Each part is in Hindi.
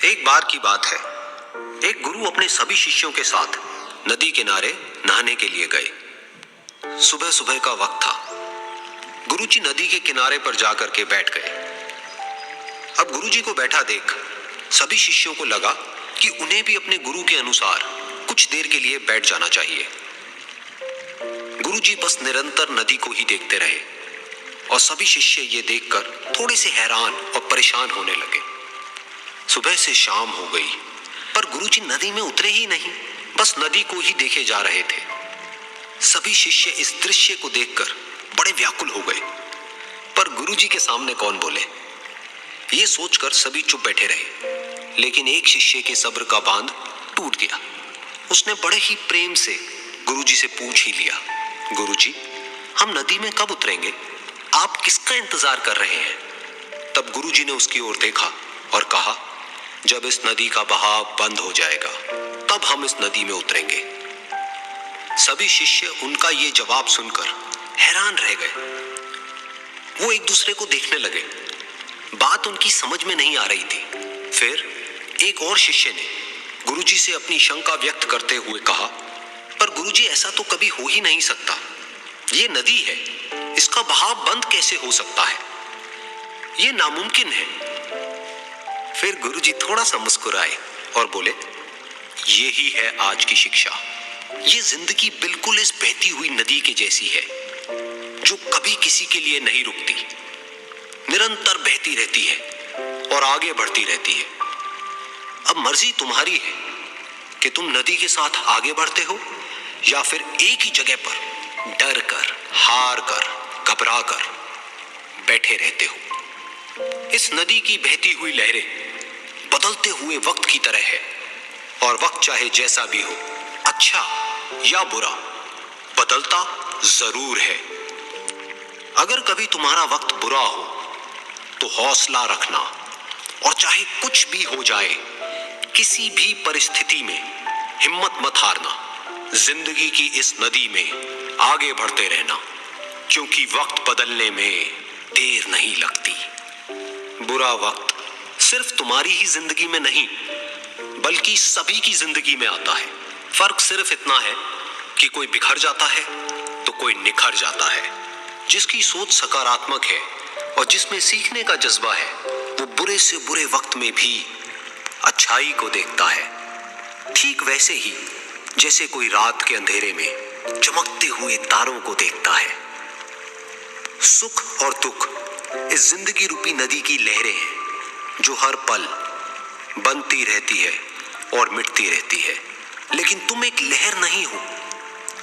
एक बार की बात है, एक गुरु अपने सभी शिष्यों के साथ नदी किनारे नहाने के लिए गए। सुबह सुबह का वक्त था। गुरुजी नदी के किनारे पर जाकर के बैठ गए। अब गुरुजी को बैठा देख सभी शिष्यों को लगा कि उन्हें भी अपने गुरु के अनुसार कुछ देर के लिए बैठ जाना चाहिए। गुरुजी बस निरंतर नदी को ही देखते रहे और सभी शिष्य ये देखकर थोड़े से हैरान और परेशान होने लगे। सुबह से शाम हो गई पर गुरुजी नदी में उतरे ही नहीं, बस नदी को ही देखे जा रहे थे। सभी शिष्य इस दृश्य को देखकर बड़े व्याकुल हो गए, पर गुरुजी के सामने कौन बोले, ये सोचकर सभी चुप बैठे रहे। लेकिन एक शिष्य के सब्र का बांध टूट गया। उसने बड़े ही प्रेम से गुरुजी से पूछ ही लिया, गुरुजी, हम नदी में कब उतरेंगे? आप किसका इंतजार कर रहे हैं? तब गुरुजी ने उसकी ओर देखा और कहा, जब इस नदी का बहाव बंद हो जाएगा तब हम इस नदी में उतरेंगे। सभी शिष्य उनका ये जवाब सुनकर हैरान रह गए। वो एक दूसरे को देखने लगे। बात उनकी समझ में नहीं आ रही थी। फिर एक और शिष्य ने गुरुजी से अपनी शंका व्यक्त करते हुए कहा, पर गुरुजी, ऐसा तो कभी हो ही नहीं सकता। ये नदी है, इसका बहाव बंद कैसे हो सकता है? ये नामुमकिन है। फिर गुरुजी थोड़ा सा मुस्कुराए और बोले, यही है आज की शिक्षा। ये जिंदगी बिल्कुल इस बहती हुई नदी के जैसी है, जो कभी किसी के लिए नहीं रुकती, निरंतर बहती रहती है और आगे बढ़ती रहती है। अब मर्जी तुम्हारी है कि तुम नदी के साथ आगे बढ़ते हो या फिर एक ही जगह पर डर कर, हार कर, घबरा कर बैठे रहते हो। इस नदी की बहती हुई लहरें बदलते हुए वक्त की तरह है और वक्त चाहे जैसा भी हो, अच्छा या बुरा, बदलता जरूर है। अगर कभी तुम्हारा वक्त बुरा हो तो हौसला रखना और चाहे कुछ भी हो जाए, किसी भी परिस्थिति में हिम्मत मत हारना। जिंदगी की इस नदी में आगे बढ़ते रहना, क्योंकि वक्त बदलने में देर नहीं लगती। बुरा वक्त सिर्फ तुम्हारी ही जिंदगी में नहीं, बल्कि सभी की जिंदगी में आता है। फर्क सिर्फ इतना है कि कोई बिखर जाता है तो कोई निखर जाता है। जिसकी सोच सकारात्मक है और जिसमें सीखने का जज्बा है, वो बुरे से बुरे वक्त में भी अच्छाई को देखता है। ठीक वैसे ही जैसे कोई रात के अंधेरे में चमकते हुए तारों को देखता है। सुख और दुख इस जिंदगी रूपी नदी की लहरें हैं, जो हर पल बनती रहती है और मिटती रहती है। लेकिन तुम एक लहर नहीं हो,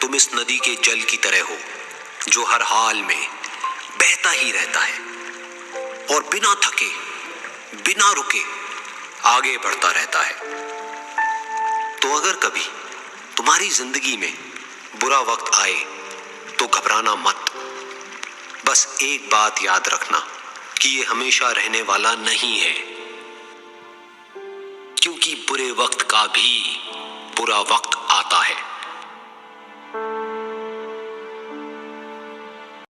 तुम इस नदी के जल की तरह हो, जो हर हाल में बहता ही रहता है और बिना थके, बिना रुके आगे बढ़ता रहता है। तो अगर कभी तुम्हारी जिंदगी में बुरा वक्त आए तो घबराना मत। बस एक बात याद रखना कि ये हमेशा रहने वाला नहीं है, क्योंकि बुरे वक्त का भी बुरा वक्त आता है।